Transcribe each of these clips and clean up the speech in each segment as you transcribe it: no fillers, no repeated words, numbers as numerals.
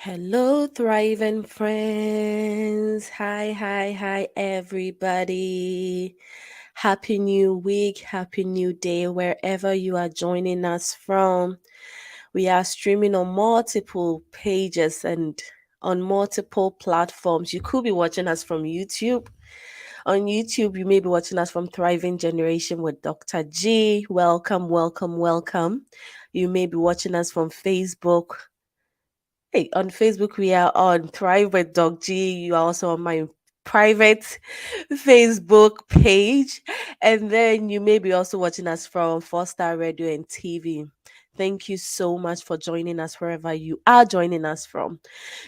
Hello, thriving friends. Hi, everybody. Happy new week, happy new day, wherever you are joining us from. We are streaming on multiple pages and on multiple platforms. You could be watching us from YouTube. On YouTube, you may be watching us from Thriving Generation with Dr. G. Welcome. You may be watching us from Facebook. Hey, on Facebook, we are on Thrive with Dog G. You are also on my private Facebook page. And then you may be also watching us from Four Star Radio and TV. Thank you so much for joining us wherever you are joining us from.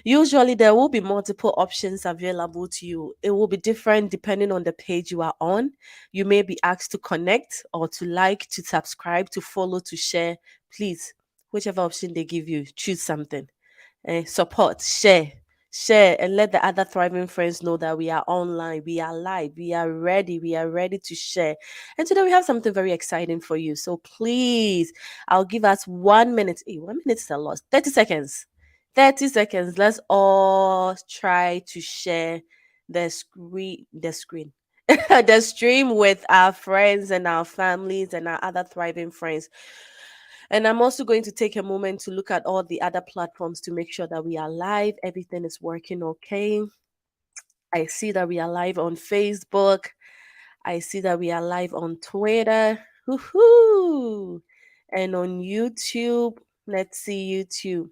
Usually, there will be multiple options available to you. It will be different depending on the page you are on. You may be asked to connect or to like, to subscribe, to follow, to share. Please, whichever option they give you, choose something. Support, share, and let the other thriving friends know that we are online, we are live, we are ready to share. And today we have something very exciting for you. So please, I'll give us 1 minute. Hey, 1 minute is a lot. 30 seconds. 30 seconds. Let's all try to share the screen, the stream with our friends and our families and our other thriving friends. And I'm also going to take a moment to look at all the other platforms to make sure that we are live. Everything is working okay. I see that we are live on Facebook. I see that we are live on Twitter. Woohoo! And on YouTube. Let's see YouTube.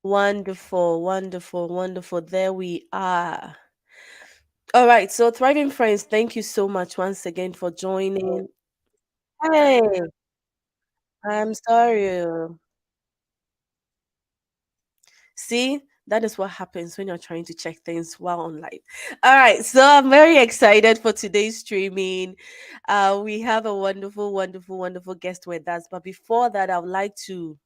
Wonderful. There we are. All right. So, thriving friends, thank you so much once again for joining. Hey, I'm sorry. See, that is what happens when you're trying to check things while on live. All right, so I'm very excited for today's streaming. We have a wonderful guest with us. But before that, I would like to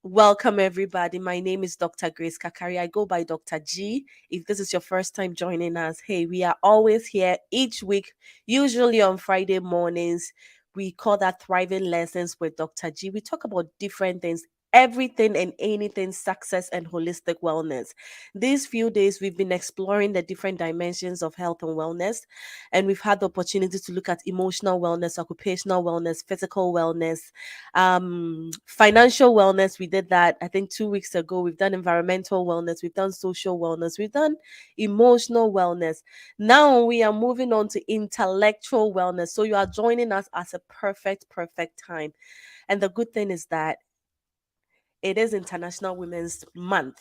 welcome everybody. My name is Dr. Grace Kakari. I go by Dr. G. If this is your first time joining us, hey, we are always here each week, usually on Friday mornings. We call that Thriving Lessons with Dr. G. We talk about different things. Everything and anything success and holistic wellness. These few days, we've been exploring the different dimensions of health and wellness, and we've had the opportunity to look at emotional wellness, occupational wellness, physical wellness, financial wellness. We did that, I think, 2 weeks ago. We've done environmental wellness, we've done social wellness, we've done emotional wellness. Now we are moving on to intellectual wellness. So you are joining us as a perfect time. And the good thing is that it is International Women's Month,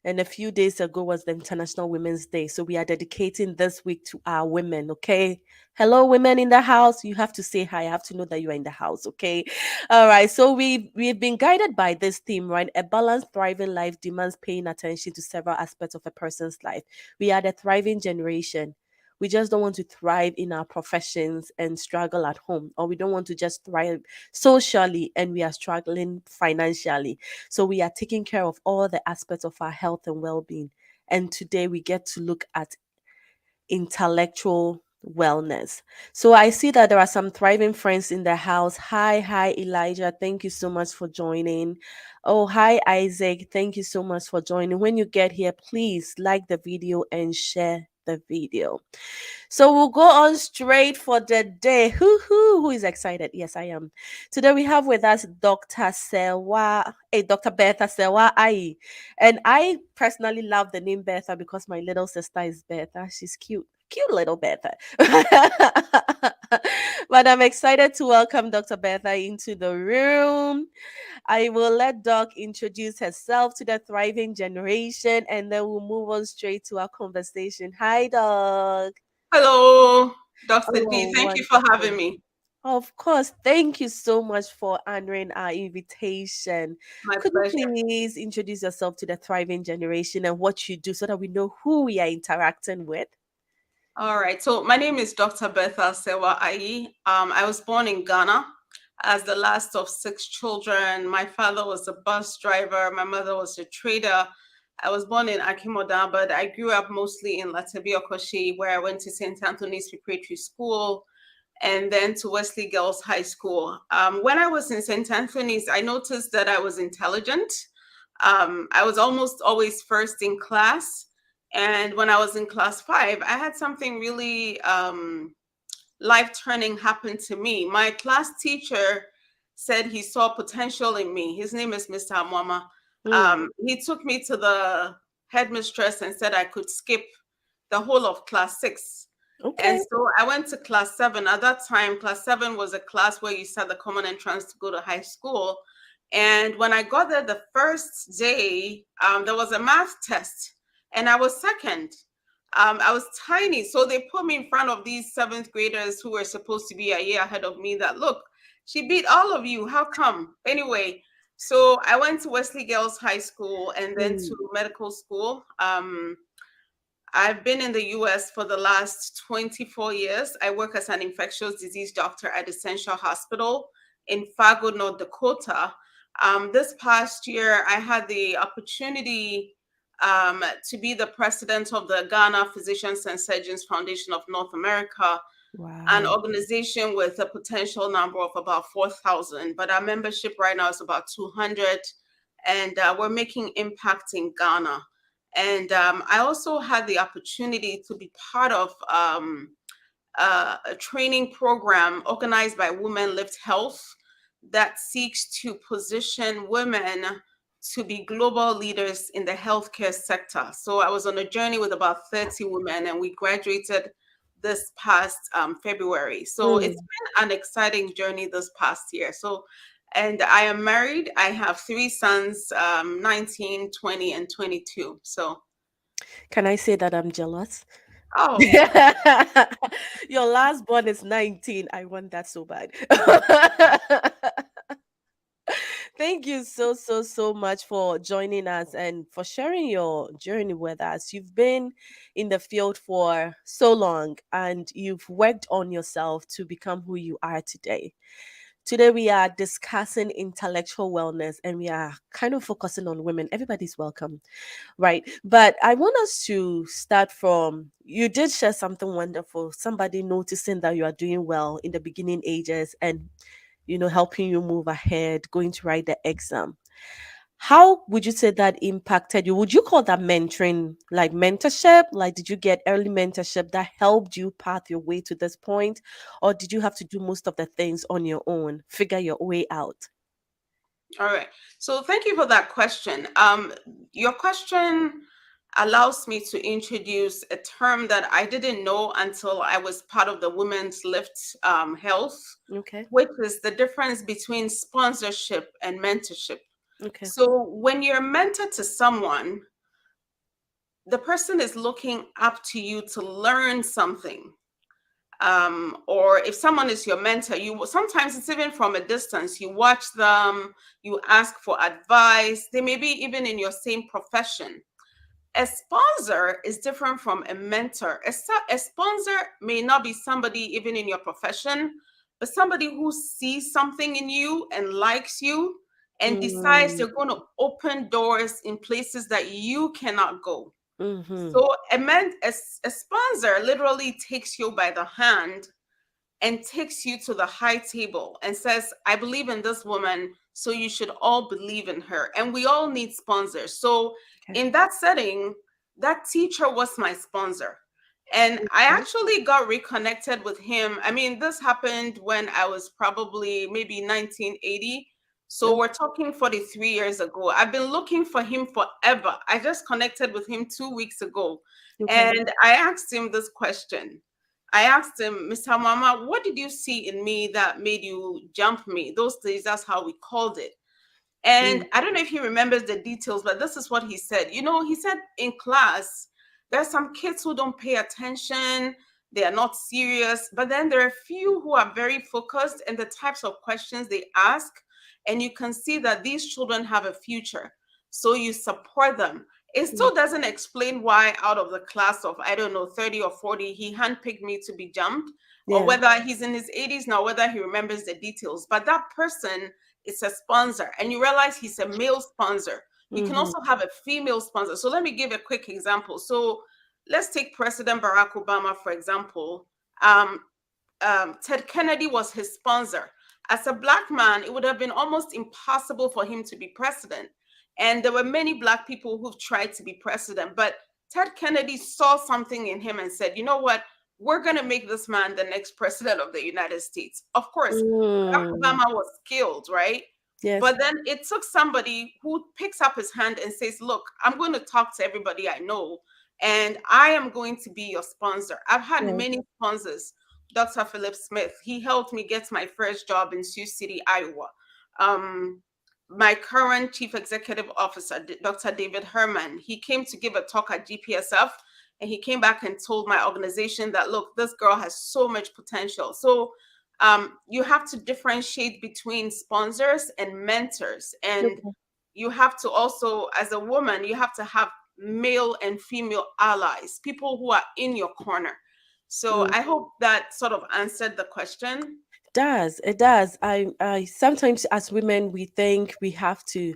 and a few days ago was the International Women's Day. So we are dedicating this week to our women, okay? Hello, women in the house. You have to say hi. I have to know that you are in the house, okay? All right. So we've been guided by this theme, right? A balanced, thriving life demands paying attention to several aspects of a person's life. We are the thriving generation. We just don't want to thrive in our professions and struggle at home, or we don't want to just thrive socially and we are struggling financially. So we are taking care of all the aspects of our health and well-being. And today we get to look at intellectual wellness. So I see that there are some thriving friends in the house. Hi, Elijah. Thank you so much for joining. Oh, hi, Isaac. Thank you so much for joining. When you get here, please like the video and share the video. So we'll go on straight for the day. Who is excited? Yes, I am. Today we have with us Dr. Sewa, Dr. Bertha Sewa Ai. And I personally love the name Bertha because my little sister is Bertha. She's cute. Cute little Bertha. But I'm excited to welcome Dr. Bertha into the room. I will let Doc introduce herself to the thriving generation and then we'll move on straight to our conversation. Hi, Doc. Hello, Dr. G. Oh, Thank you for wonderful. having me. Of course. Thank you so much for honoring our invitation. My Could you pleasure. please introduce yourself to the thriving generation and what you do so that we know who we are interacting with? All right. So my name is Dr. Bertha Sewa Ayi. I was born in Ghana as the last of six children. My father was a bus driver. My mother was a trader. I was born in Akimoda, but I grew up mostly in Latibia where I went to St. Anthony's Preparatory School and then to Wesley Girls High School. When I was in St. Anthony's, I noticed that I was intelligent. I was almost always first in class. And when I was in class 5, I had something really life turning happen to me. My class teacher said he saw potential in me. His name is Mr. Amwama. Mm. He took me to the headmistress and said I could skip the whole of class 6. And Okay. so I went to class 7. At that time, class 7 was a class where you sat the common entrance to go to high school. And when I got there the first day, there was a math test, and I was second. I was tiny, so they put me in front of these seventh graders who were supposed to be a year ahead of me. That, look, she beat all of you. How come? Anyway, so I went to Wesley Girls High School and then Mm. to medical school. I've been in the US for the last 24 years. I work as an infectious disease doctor at Essentia Hospital in Fargo, North Dakota. This past year, I had the opportunity to be the president of the Ghana Physicians and Surgeons Foundation of North America, an Wow. organization with a potential number of about 4,000, but our membership right now is about 200, and we're making impact in Ghana. And I also had the opportunity to be part of a training program organized by Women Lift Health that seeks to position women to be global leaders in the healthcare sector. So I was on a journey with about 30 women, and we graduated this past February. So it's Mm. been an exciting journey this past year. So, and I am married. I have 3 sons, 19, 20, and 22. So, Can I say that I'm jealous? oh, Your last born is 19. I want that so bad. Thank you so much for joining us and for sharing your journey with us. You've been in the field for so long and you've worked on yourself to become who you are today. Today, we are discussing intellectual wellness and we are kind of focusing on women. Everybody's welcome, right? But I want us to start from you did share something wonderful, somebody noticing that you are doing well in the beginning ages and helping you move ahead, going to write the exam. How would you say that impacted you? Would you call that mentoring, like mentorship? Like, did you get early mentorship that helped you path your way to this point? Or did you have to do most of the things on your own, figure your way out? all right. So thank you for that question. Your question allows me to introduce a term that I didn't know until I was part of the Women's Lift Health, Okay. which is the difference between sponsorship and mentorship. Okay. So when you're a mentor to someone, the person is looking up to you to learn something. Or if someone is your mentor, you sometimes it's even from a distance. You watch them, you ask for advice. They may be even in your same profession. A sponsor is different from a mentor. A sponsor may not be somebody even in your profession, but somebody who sees something in you and likes you and decides Mm, they're going to open doors in places that you cannot go. mm-hmm. So a sponsor literally takes you by the hand and takes you to the high table and says, I believe in this woman, so you should all believe in her. And we all need sponsors. So, Okay. in that setting, that teacher was my sponsor. And I Okay. actually got reconnected with him. I mean, this happened when I was probably maybe 1980. So, Oh, we're talking 43 years ago. I've been looking for him forever. I just connected with him 2 weeks ago. okay. And I asked him this question. I asked him, Mr. Mama, what did you see in me that made you jump me? Those days, that's how we called it. And Mm, I don't know if he remembers the details, but this is what he said. He said in class, there are some kids who don't pay attention, they are not serious, but then there are a few who are very focused and the types of questions they ask. And you can see that these children have a future. So you support them. It mm, still doesn't explain why, out of the class of, I don't know, 30 or 40, he handpicked me to be jumped, or yeah. whether he's in his 80s now, whether he remembers the details. But that person, it's a sponsor, and you realize he's a male sponsor. You can Mm-hmm. also have a female sponsor. So let me give a quick example. So let's take President Barack Obama, for example. Um, Ted Kennedy was his sponsor. As a black man, it would have been almost impossible for him to be president. And there were many Black people who've tried to be president, but Ted Kennedy saw something in him and said, you know what? We're going to make this man the next president of the United States. Of course, Barack Mm. Obama was skilled, right? Yes. But then it took somebody who picks up his hand and says, look, I'm going to talk to everybody I know, and I am going to be your sponsor. I've had Yeah. many sponsors. Dr. Philip Smith, he helped me get my first job in Sioux City, Iowa. Um, my current chief executive officer, Dr. David Herman, he came to give a talk at GPSF, and he came back and told my organization that, look, this girl has so much potential. So you have to differentiate between sponsors and mentors. And Okay. you have to also, as a woman, you have to have male and female allies, people who are in your corner. So Mm. I hope that sort of answered the question. Does it does. I sometimes as women we think we have to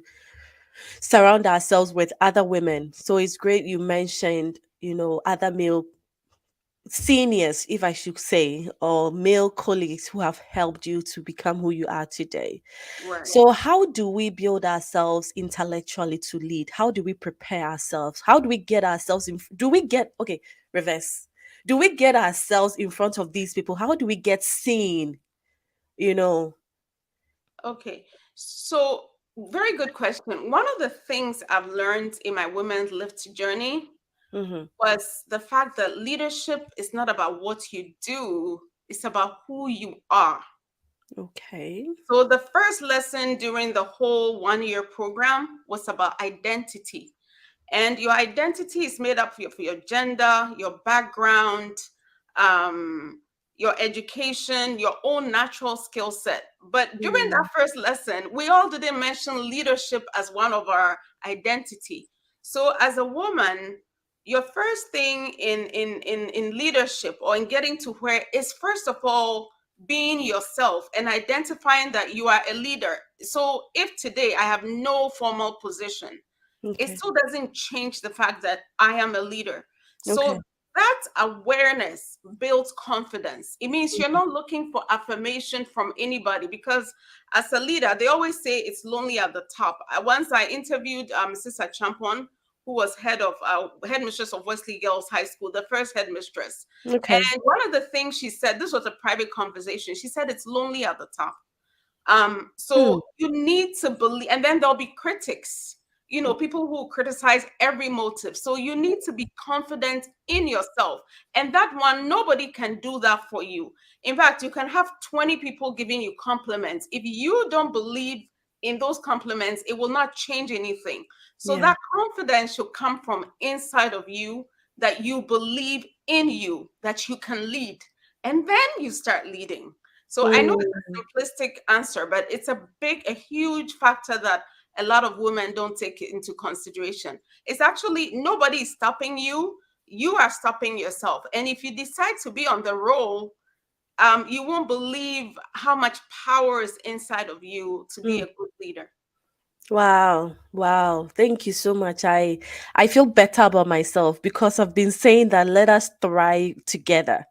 surround ourselves with other women. So it's great you mentioned, other male seniors, if I should say, or male colleagues who have helped you to become who you are today. Right. So, how do we build ourselves intellectually to lead? How do we prepare ourselves? How do we get ourselves in? Do we get, okay, reverse. Do we get ourselves in front of these people? How do we get seen? You know, Okay. So, very good question. One of the things I've learned in my women's lift journey hmm. was the fact that leadership is not about what you do, it's about who you are. Okay. So, the first lesson during the whole 1 year program was about identity. And your identity is made up for your gender, your background, um, your education, your own natural skill set. But during that Mm. first lesson, we all didn't mention leadership as one of our identity. So as a woman, your first thing in leadership or in getting to where is first of all being yourself and identifying that you are a leader. So if today I have no formal position, it Okay. still doesn't change the fact that I am a leader. Okay. So that awareness builds confidence. It means you're not looking for affirmation from anybody because as a leader, they always say it's lonely at the top. Once I interviewed Sister Champon, who was headmistress of Wesley Girls High School, the first headmistress. Okay. And one of the things she said, this was a private conversation, she said it's lonely at the top. Hmm. So you need to believe, and then there'll be critics, people who criticize every motive. So you need to be confident in yourself. And that one, nobody can do that for you. In fact, you can have 20 people giving you compliments. If you don't believe in those compliments, it will not change anything. So Yeah. that confidence should come from inside of you, that you believe in you, that you can lead. And then you start leading. So I know it's Mm. a simplistic answer, but it's a huge factor that a lot of women don't take it into consideration. It's actually nobody is stopping you. You are stopping yourself. And if you decide to be on the roll, you won't believe how much power is inside of you to be Mm. a good leader. Wow. Wow. Thank you so much. I feel better about myself because I've been saying that let us thrive together.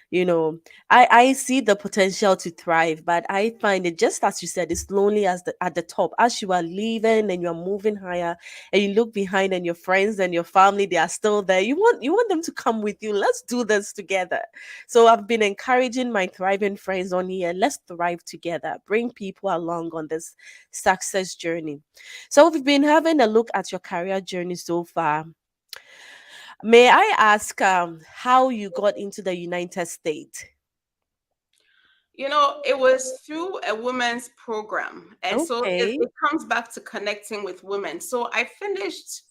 you know I see the potential to thrive, but I find it, just as you said, it's lonely as at the top. As you are leaving and you're moving higher and you look behind and your friends and your family, they are still there. You want them to come with you. Let's do this together. So I've been encouraging my thriving friends on here. Let's thrive together, bring people along on this success journey. So we've been having a look at your career journey so far. May I ask how you got into the United States? It was through a women's program. And so it, Okay. it comes back to connecting with women. So I finished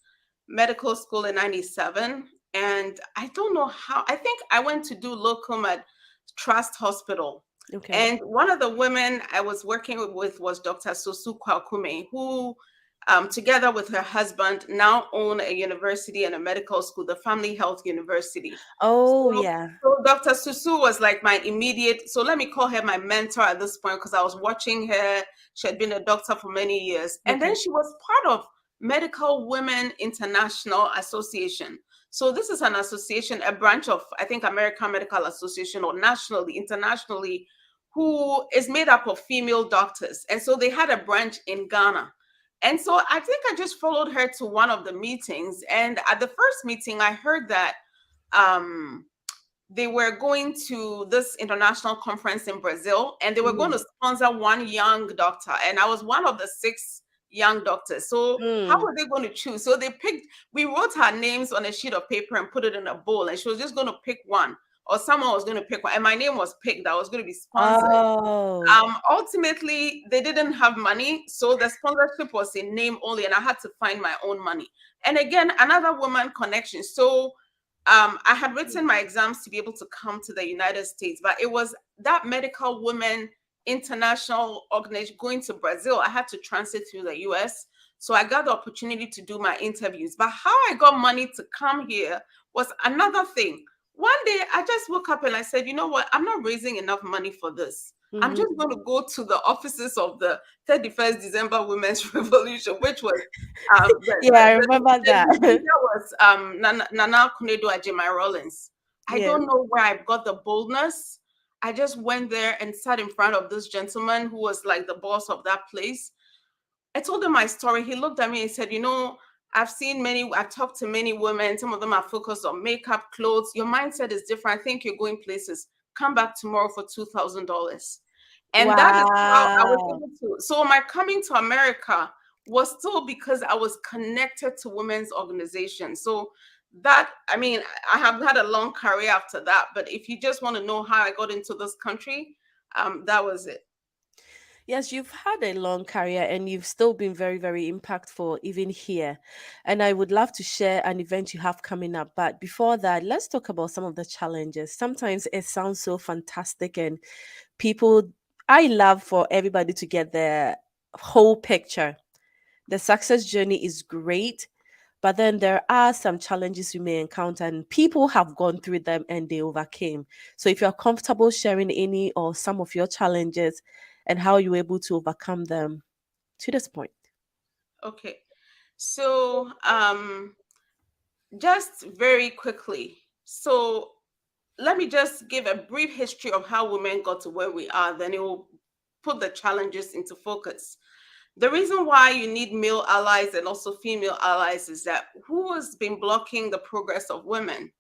medical school in 97. And I don't know how, I think I went to do locum at Trust Hospital. Okay. And one of the women I was working with was Dr. Sosu Kwakume, who, together with her husband, now own a university and a medical school, the Family Health University. Oh, So, yeah. so Dr. Susu was like my immediate, so let me call her my mentor at this point because I was watching her. She had been a doctor for many years. And then Okay. she was part of Medical Women International Association. So this is an association, a branch of, I think, American Medical Association, or nationally, internationally, who is made up of female doctors. And so they had a branch in Ghana. And so I think I just followed her to one of the meetings. And at the first meeting, I heard that um, they were going to this international conference in Brazil, and they were going Mm. to sponsor one young doctor. And I was one of the 6 young doctors. So how Mm. were they going to choose? So they picked, we wrote her names on a sheet of paper and put it in a bowl, and she was just going to pick one, or someone was going to pick one. And my name was picked. I was going to be sponsored. Oh, Ultimately, they didn't have money, so the sponsorship was in name only, and I had to find my own money. And again, another woman connection. So I had written my exams to be able to come to the United States, but it was that medical women international organization going to Brazil. I had to transit through the US. So I got the opportunity to do my interviews. But how I got money to come here was another thing. One day I just woke up and I said, you know what? I'm not raising enough money for this. I'm mm-hmm. just going to go to the offices of the 31st December Women's Revolution, which was Yeah, I remember that. the leader was Nana Kunedo Ajimai Rollins. I Yes. don't know where I got the boldness. I just went there and sat in front of this gentleman who was like the boss of that place. I told him my story. He looked at me and said, I've talked to many women. Some of them are focused on makeup, clothes. Your mindset is different. I think you're going places. Come back tomorrow for $2,000. And that is how I was Wow. able to. So my coming to America was still because I was connected to women's organizations. So that, I mean, I have had a long career after that. But if you just want to know how I got into this country, that was it. Yes, you've had a long career and you've still been very, very impactful even here. And I would love to share an event you have coming up. But before that, let's talk about some of the challenges. Sometimes it sounds so fantastic and people, I love for everybody to get the whole picture. The success journey is great, but then there are some challenges you may encounter, and people have gone through them and they overcame. So, if you're comfortable sharing any or some of your challenges and how you were able to overcome them to this point. Okay. So, just very quickly. So, let me just give a brief history of how women got to where we are, then it will put the challenges into focus. The reason why you need male allies and also female allies is that who has been blocking the progress of women?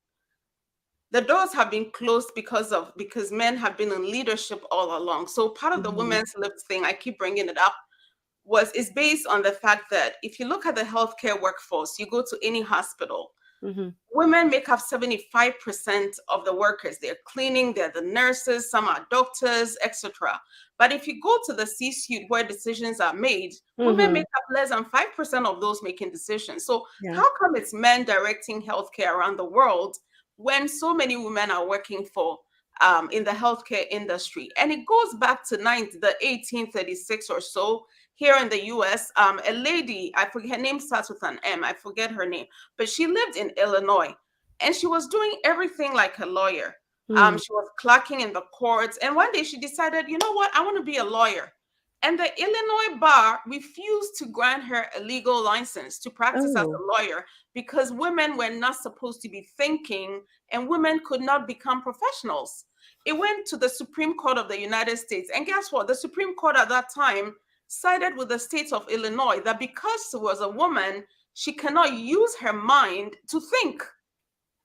The doors have been closed because men have been in leadership all along. So part of the Hmm. women's lift thing, I keep bringing it up, is based on the fact that if you look at the healthcare workforce, you go to any hospital, Hmm. women make up 75% of the workers. They're cleaning, they're the nurses, some are doctors, etc. But if you go to the C-suite where decisions are made, women Hmm. make up less than 5% of those making decisions. So Yeah. how come it's men directing healthcare around the world when so many women are working for in the healthcare industry? And it goes back to 1836 or so here in the US. A lady, I forget her name, starts with an M, I forget her name, but she lived in Illinois and she was doing everything like a lawyer. Mm. She was clerking in the courts. And one day she decided, you know what, I want to be a lawyer. And the Illinois bar refused to grant her a legal license to practice as Oh. a lawyer because women were not supposed to be thinking and women could not become professionals. It went to the Supreme Court of the United States. And guess what? The Supreme Court at that time sided with the state of Illinois that because she was a woman, she cannot use her mind to think.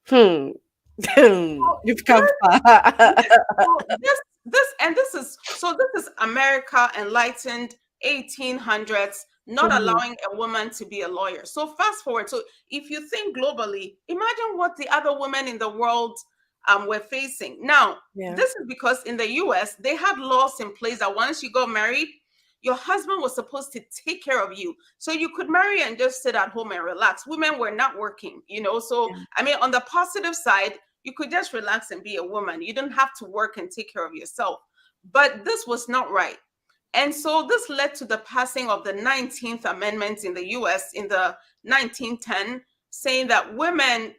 Hmm. So You've come this, far. yes, so this is America enlightened 1800s, not Hmm. allowing a woman to be a lawyer. So fast forward. So if you think globally, imagine what the other women in the world were facing. Now, Yeah. this is because in the US, they had laws in place that once you got married, your husband was supposed to take care of you. So you could marry and just sit at home and relax. Women were not working, you know. So, Yeah. I mean, on the positive side, you could just relax and be a woman. You didn't have to work and take care of yourself. But this was not right. And so this led to the passing of the 19th Amendment in the US in the 1910, saying that women,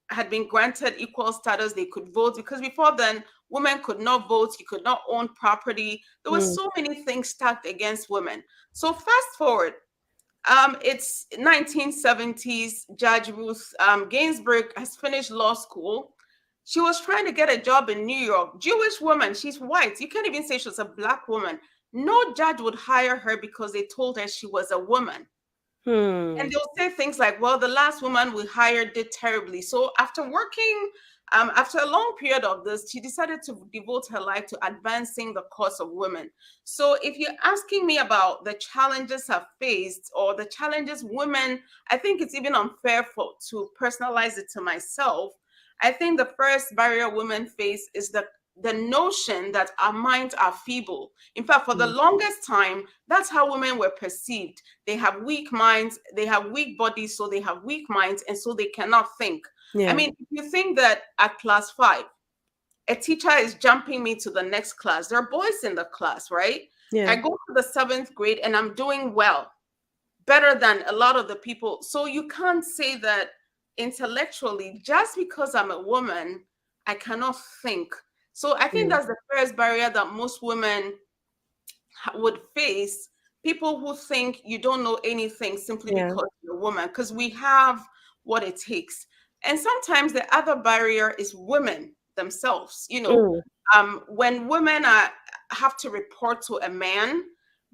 had been granted equal status. They could vote because before then, women could not vote. You could not own property. There were Mm. so many things stacked against women. So fast forward, it's 1970s. Judge Ruth Ginsburg has finished law school. She was trying to get a job in New York. Jewish woman, she's white. You can't even say she's a black woman. no judge would hire her because they told her she was a woman. And Hmm. they'll say things like, well, the last woman we hired did terribly. So after working, after a long period of this, she decided to devote her life to advancing the cause of women. So if you're asking me about the challenges I've faced or the challenges women, I think it's even unfair to personalize it to myself. I think the first barrier women face is the notion that our minds are feeble. In fact, for the Hmm. longest time, that's how women were perceived. They have weak minds, they have weak bodies, so they have weak minds, and so they cannot think. I Yeah. mean, if you think that at class 5, a teacher is jumping me to the next class, there are boys in the class, right? I Yeah. go to the 7th grade and I'm doing well, better than a lot of the people. So you can't say that intellectually, just because I'm a woman, I cannot think. So I think Yeah. that's the first barrier that most women would face, people who think you don't know anything simply Yeah. because you're a woman, because we have what it takes. And sometimes the other barrier is women themselves. Mm. When women have to report to a man,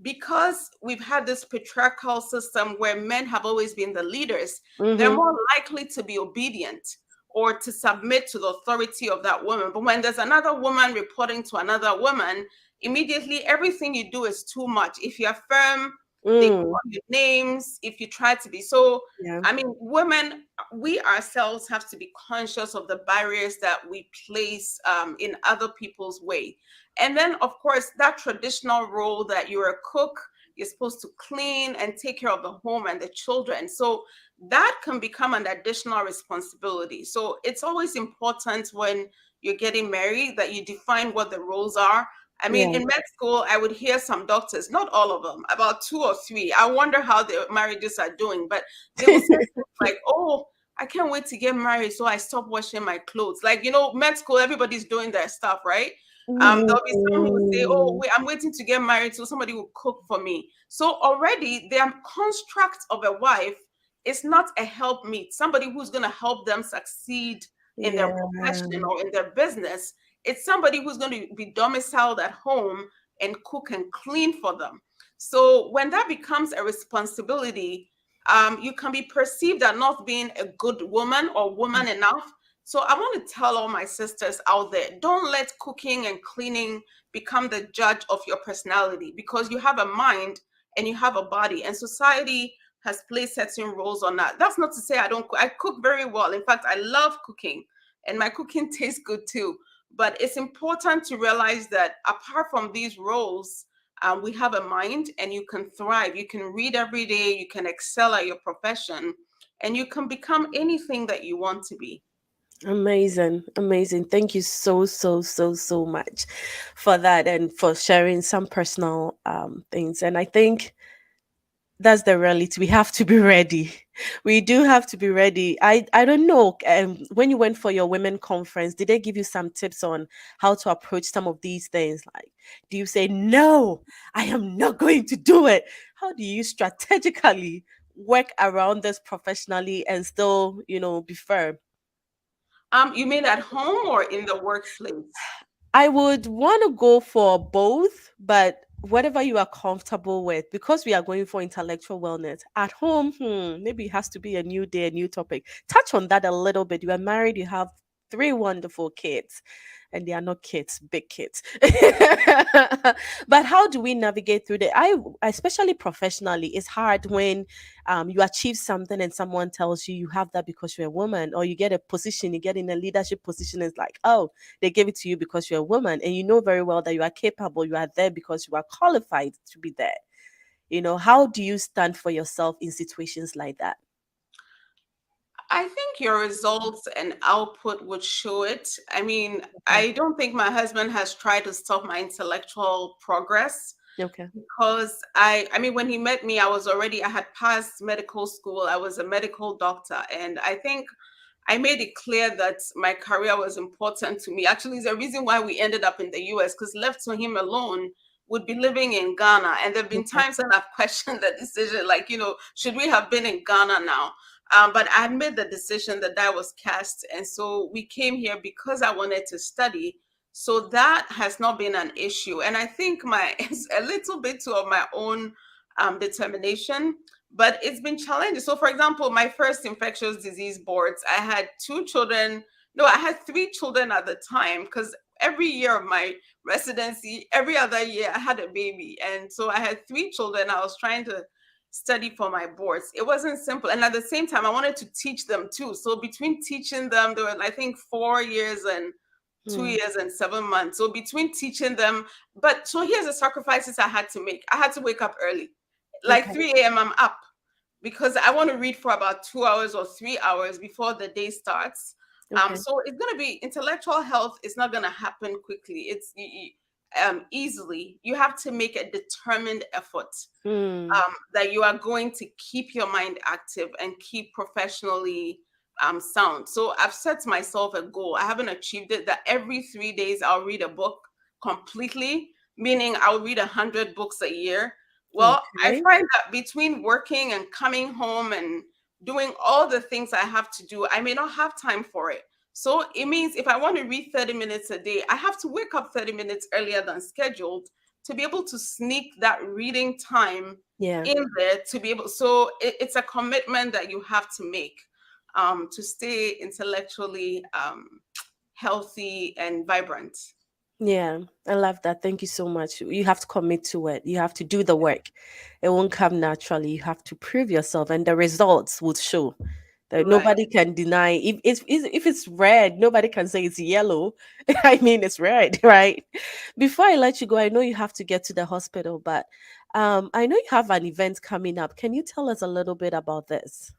because we've had this patriarchal system where men have always been the leaders, they're Mm-hmm. more likely to be obedient or to submit to the authority of that woman. But when there's another woman reporting to another woman, immediately everything you do is too much. If you're firm, they Mm. call you names. If you try to be so, Yeah. I mean, women, we ourselves have to be conscious of the barriers that we place in other people's way. And then, of course, that traditional role that you're a cook, you're supposed to clean and take care of the home and the children. So that can become an additional responsibility. So it's always important when you're getting married that you define what the roles are. I mean, Yeah. in med school, I would hear some doctors, not all of them, about 2 or 3. I wonder how their marriages are doing, but they will say things like, oh, I can't wait to get married, so I stop washing my clothes. Like, med school, everybody's doing their stuff, right? There'll be some who will say, oh, Mm. wait, I'm waiting to get married, so somebody will cook for me. So already their construct of a wife is not a helpmeet, somebody who's going to help them succeed in their Yeah. profession or in their business. It's somebody who's going to be domiciled at home and cook and clean for them. So when that becomes a responsibility, you can be perceived as not being a good woman or woman enough. So I want to tell all my sisters out there, don't let cooking and cleaning become the judge of your personality, because you have a mind and you have a body, and society has placed certain roles on that. That's not to say I don't cook. I cook very well. In fact, I love cooking and my cooking tastes good too. But it's important to realize that apart from these roles, we have a mind and you can thrive. You can read every day, you can excel at your profession, and you can become anything that you want to be. Amazing, amazing. Thank you so, so, so, so much for that and for sharing some personal things. And I think that's the reality. We have to be ready. We do have to be ready. I don't know. When you went for your women conference, did they give you some tips on how to approach some of these things? Like, do you say no? I am not going to do it. How do you strategically work around this professionally and still, be firm? You mean at home or in the workplace? I would want to go for both, but whatever you are comfortable with, because we are going for intellectual wellness. At home, maybe it has to be a new day, a new topic. Touch on that a little bit. You are married, you have three wonderful kids, and they are not kids, big kids. But how do we navigate through that? Especially professionally, it's hard when you achieve something and someone tells you you have that because you're a woman, or you get a position, you get in a leadership position. It's like, oh, they gave it to you because you're a woman, and you know very well that you are capable, you are there because you are qualified to be there. How do you stand for yourself in situations like that? I think your results and output would show it. I mean, Okay. I don't think my husband has tried to stop my intellectual progress, Okay. because I mean, when he met me, I had passed medical school. I was a medical doctor, and I think I made it clear that my career was important to me. Actually, it's the reason why we ended up in the US, because left to him alone, would be living in Ghana. And there have been Okay. times when I've questioned the decision, like, should we have been in Ghana now? But I had made the decision that that was cast. And so we came here because I wanted to study So that has not been an issue. And I think it's a little bit too of my own determination, but it's been challenging. So, for example, my first infectious disease boards, I had two children. No, I had three children at the time, because every year of my residency, every other year, I had a baby. And so I had three children. I was trying to study for my boards. It wasn't simple. And at the same time, I wanted to teach them too. So between teaching them, there were, I think, 4 years and two Mm. years and 7 months. So between teaching them, but so here's the sacrifices I had to make. I had to wake up early, like Okay. 3 a.m. I'm up, because I want to read for about 2 hours or 3 hours before the day starts. Okay. So it's going to be intellectual health. Is not going to happen quickly. Easily. You have to make a determined effort, Mm. that you are going to keep your mind active and keep professionally sound. So I've set myself a goal. I haven't achieved it. That every 3 days I'll read a book completely, meaning I'll read 100 books a year. Well, I Okay. find that between working and coming home and doing all the things I have to do, I may not have time for it. So it means if I want to read 30 minutes a day, I have to wake up 30 minutes earlier than scheduled to be able to sneak that reading time Yeah. in there, to be able. So it's a commitment that you have to make, to stay intellectually healthy and vibrant. Yeah, I love that. Thank you so much. You have to commit to it. You have to do the work. It won't come naturally. You have to prove yourself, and the results will show. That Right. nobody can deny. If it's red, nobody can say it's yellow. I mean, it's red, right? Before I let you go, I know you have to get to the hospital, but I know you have an event coming up. Can you tell us a little bit about this?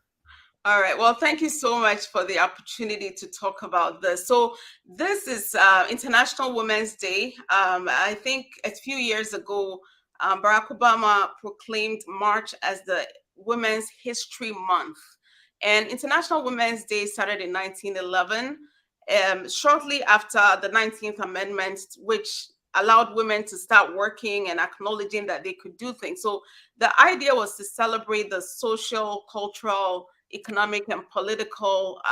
All right. Well, thank you so much for the opportunity to talk about this. So, this is International Women's Day. I think a few years ago, Barack Obama proclaimed March as the Women's History Month. And International Women's Day started in 1911, shortly after the 19th Amendment, which allowed women to start working and acknowledging that they could do things. So, the idea was to celebrate the social, cultural, economic and political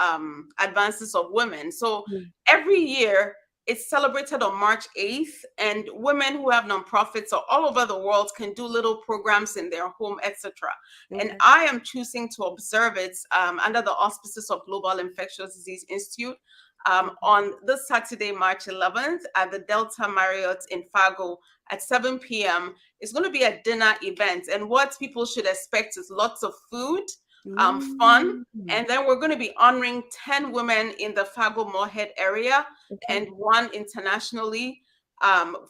advances of women. So Mm. every year it's celebrated on March 8th, and women who have nonprofits all over the world can do little programs in their home, etc. And Okay. I am choosing to observe it under the auspices of Global Infectious Disease Institute Okay. on this Saturday, March 11th, at the Delta Marriott in Fargo at 7 p.m. It's going to be a dinner event. And what people should expect is lots of food, fun. Mm. And then we're going to be honoring 10 women in the Fargo Moorhead area Okay. and one internationally,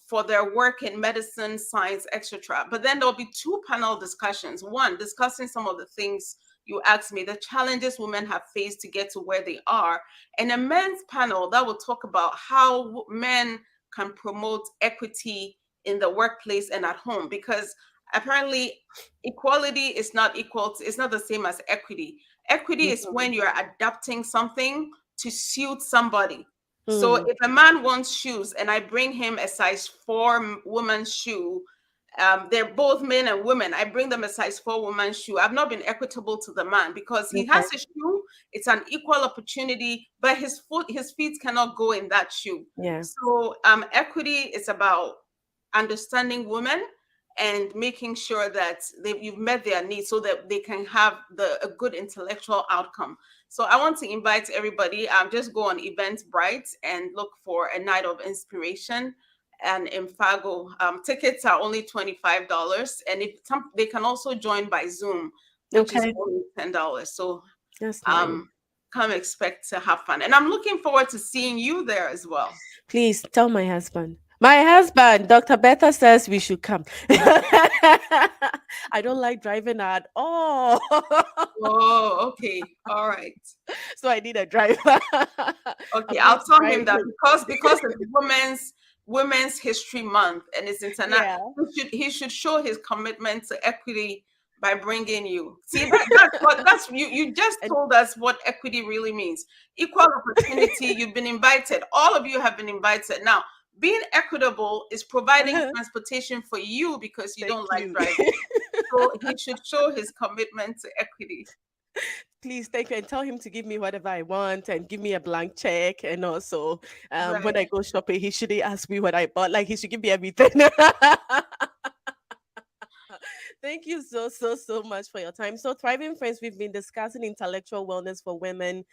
for their work in medicine, science, etc. But then there'll be two panel discussions. One, discussing some of the things you asked me, the challenges women have faced to get to where they are, and a men's panel that will talk about how men can promote equity in the workplace and at home, because apparently equality is not equal to, it's not the same as equity. Equity is Mhm. when you're adapting something to suit somebody. So Mm. if a man wants shoes and I bring him a size 4 woman's shoe, they're both men and women. I bring them a size 4 woman's shoe. I've not been equitable to the man because he Okay. has a shoe. It's an equal opportunity, but his feet cannot go in that shoe. Yeah. So equity is about understanding women and making sure that you've met their needs so that they can have a good intellectual outcome. So I want to invite everybody, just go on Eventbrite and look for a night of inspiration. And in Fargo, tickets are only $25, and if they can also join by Zoom, which is Okay. only $10. So That's nice. um, come expect to have fun, and I'm looking forward to seeing you there as well. Please tell my husband. My husband, Dr. Betha says we should come. I don't like driving at all. Oh, okay, all right. So I need a driver. Okay, I'm going I'll to tell drive him that him. because it's Women's History Month and it's international. Yeah. He should show his commitment to equity by bringing you. See, that's you just And told us what equity really means. Equal opportunity. You've been invited. All of you have been invited. Now, being equitable is providing transportation for you because you thank don't like you. driving. So he should show his commitment to equity. Please thank you and tell him to give me whatever I want and give me a blank check. And also, when I Right. go shopping, he shouldn't ask me what I bought. Like he should give me everything. Thank you so much for your time. So, Thriving Friends, we've been discussing intellectual wellness for women.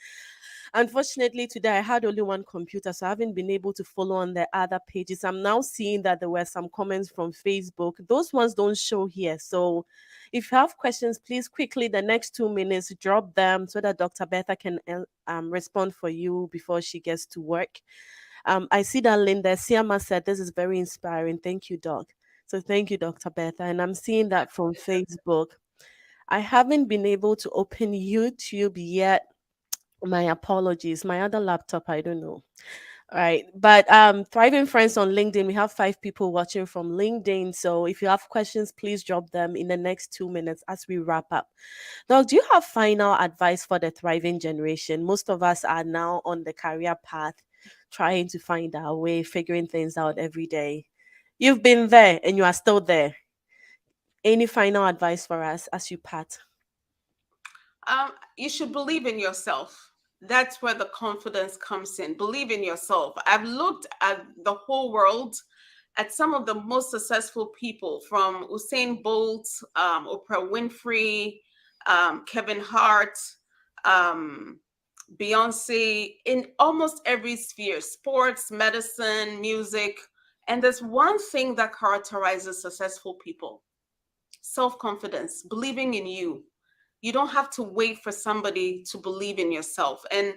Unfortunately, today I had only one computer, so I haven't been able to follow on the other pages. I'm now seeing that there were some comments from Facebook. Those ones don't show here. So, if you have questions, please quickly, the next 2 minutes, drop them so that Dr. Betha can respond for you before she gets to work. I see that Linda Siama said this is very inspiring. Thank you, Doc. So thank you, Dr. Betha. And I'm seeing My that from pleasure. Facebook. I haven't been able to open YouTube yet. My apologies. My other laptop, I don't know. All right. But Thriving Friends on LinkedIn, we have 5 people watching from LinkedIn. So if you have questions, please drop them in the next 2 minutes as we wrap up. Doc, do you have final advice for the thriving generation? Most of us are now on the career path, trying to find our way, figuring things out every day. You've been there and you are still there. Any final advice for us as you part? You should believe in yourself. That's where the confidence comes in. Believe in yourself. I've looked at the whole world, at some of the most successful people, from Usain Bolt, Oprah Winfrey, Kevin Hart, um, Beyonce, in almost every sphere: sports, medicine, music. And there's one thing that characterizes successful people: self confidence, believing in you. You don't have to wait for somebody to believe in yourself. And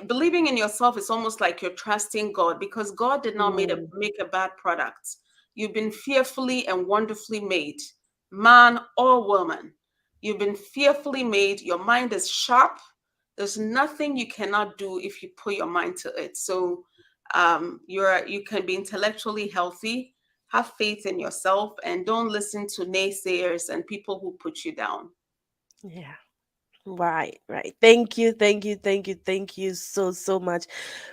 believing in yourself is almost like you're trusting God, because God did not Mm, make a bad product. You've been fearfully and wonderfully made, man or woman. You've been fearfully made. Your mind is sharp. There's nothing you cannot do if you put your mind to it. So you can be intellectually healthy, have faith in yourself, and don't listen to naysayers and people who put you down. yeah. Right. Thank you so much.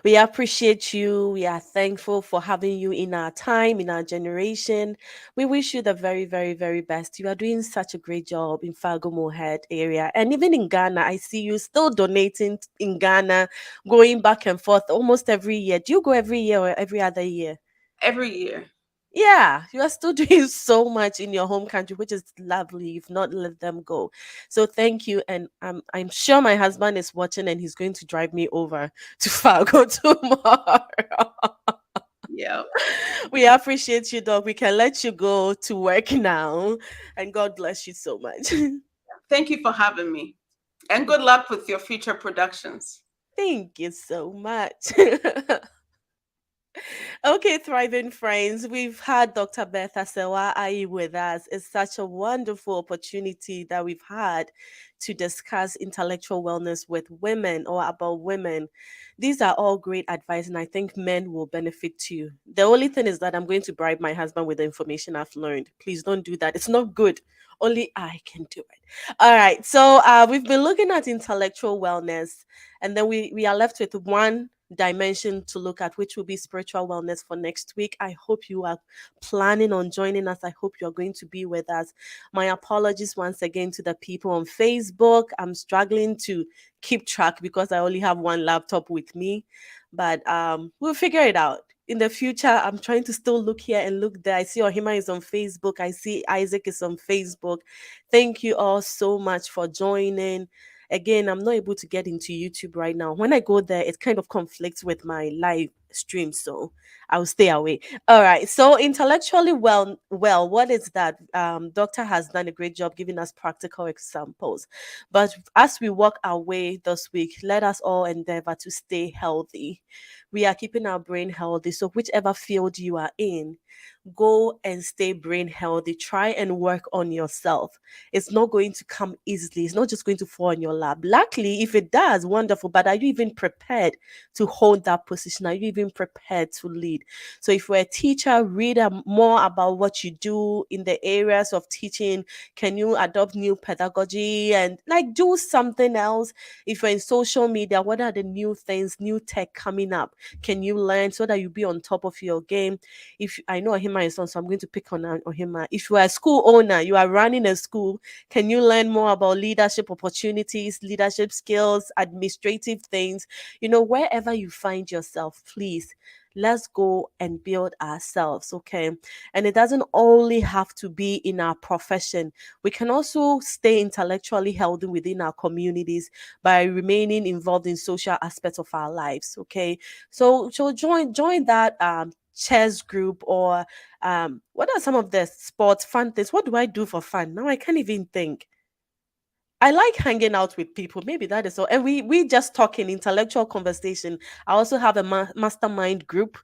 We appreciate you. We are thankful for having you in our time, in our generation. We wish you the very best. You are doing such a great job in Fargo Moorhead area. And even in Ghana, I see you still donating in Ghana, going back and forth almost every year. Do you go every year or every other year? Every year. Yeah, you are still doing so much in your home country, which is lovely. You've not let them go. So thank you. And I'm sure my husband is watching and he's going to drive me over to Fargo tomorrow. Yeah. We appreciate you, dog. We can let you go to work now. And God bless you so much. Thank you for having me. And good luck with your future productions. Thank you so much. Okay, thriving friends, we've had Dr. Betha Sewa Ai with us. It's such a wonderful opportunity that we've had to discuss intellectual wellness with women or about women. These are all great advice, and I think men will benefit too. The only thing is that I'm going to bribe my husband with the information I've learned. Please don't do that. It's not good. Only I can do it. All right. So we've been looking at intellectual wellness, and then we are left with one dimension to look at, which will be spiritual wellness for next week. I hope you are planning on joining us. I hope you're going to be with us. My apologies once again to the people on Facebook. I'm struggling to keep track because I only have one laptop with me, but we'll figure it out. In the future, I'm trying to still look here and look there. I see Ohima is on Facebook. I see Isaac is on Facebook. Thank you all so much for joining. Again, I'm not able to get into YouTube right now. When I go there, it kind of conflicts with my live stream, so I'll stay away. All right. So intellectually well, what is that? Doctor has done a great job giving us practical examples. But as we walk our way this week, let us all endeavor to stay healthy. We are keeping our brain healthy. So whichever field you are in, go and stay brain healthy. Try and work on yourself. It's not going to come easily. It's not just going to fall in your lap. Luckily, if it does, wonderful. But are you even prepared to hold that position? Are you even prepared to lead? lead. So if you're a teacher, read more about what you do in the areas of teaching. Can you adopt new pedagogy and like do something else? If you're in social media, what are the new things, new tech coming up? Can you learn so that you be on top of your game? If I know Ohima is on, so I'm going to pick on Ohima. If you are a school owner, you are running a school, can you learn more about leadership opportunities, leadership skills, administrative things? Wherever you find yourself, please, let's go and build ourselves, okay? And it doesn't only have to be in our profession. We can also stay intellectually healthy within our communities by remaining involved in social aspects of our lives, okay? So join that chess group, or what are some of the sports fun things? What do I do for fun? Now I can't even think. I like hanging out with people. Maybe that is all. And we just talk in intellectual conversation. I also have a mastermind group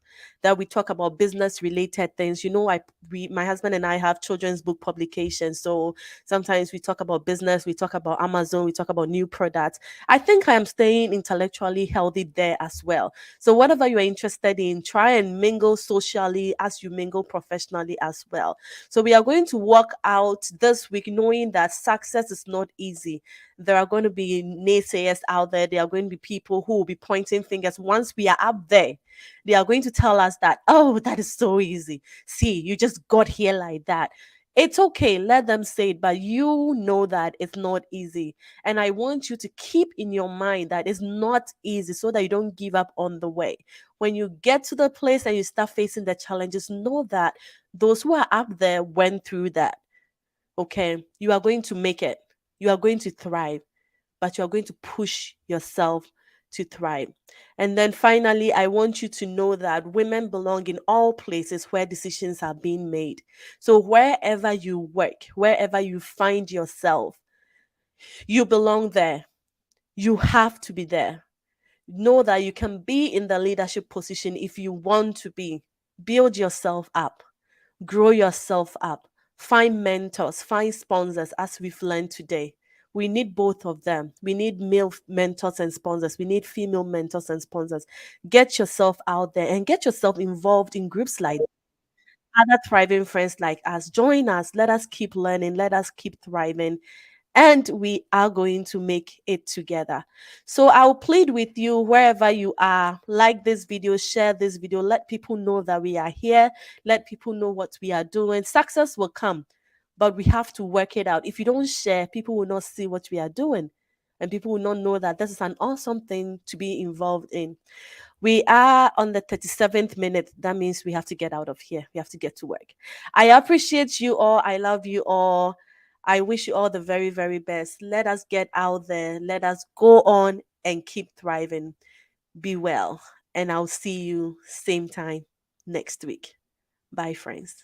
that we talk about business related things. My husband and I have children's book publications. So sometimes we talk about business, we talk about Amazon, we talk about new products. I think I am staying intellectually healthy there as well. So whatever you are interested in, try and mingle socially as you mingle professionally as well. So we are going to work out this week knowing that success is not easy. There are going to be naysayers out there. There are going to be people who will be pointing fingers. Once we are up there, they are going to tell us that, oh, that is so easy. See, you just got here like that. It's okay, let them say it, but you know that it's not easy. And I want you to keep in your mind that it's not easy so that you don't give up on the way. When you get to the place and you start facing the challenges, know that those who are up there went through that. Okay. You are going to make it. You are going to thrive, but you are going to push yourself to thrive. And then finally, I want you to know that women belong in all places where decisions are being made. So wherever you work, wherever you find yourself, you belong there. You have to be there. Know that you can be in the leadership position if you want to be. Build yourself up, grow yourself up, find mentors, find sponsors, as we've learned today. We need both of them. We need male mentors and sponsors. We need female mentors and sponsors. Get yourself out there and get yourself involved in groups like other thriving friends like us. Join us. Let us keep learning. Let us keep thriving, and we are going to make it together. So I'll plead with you wherever you are, like this video, share this video, let people know that we are here, let people know what we are doing. Success will come, but we have to work it out. If you don't share, people will not see what we are doing, and people will not know that this is an awesome thing to be involved in. We are on the 37th minute. That means we have to get out of here. We have to get to work. I appreciate you all. I love you all. I wish you all the very, very best. Let us get out there. Let us go on and keep thriving. Be well. And I'll see you same time next week. Bye, friends.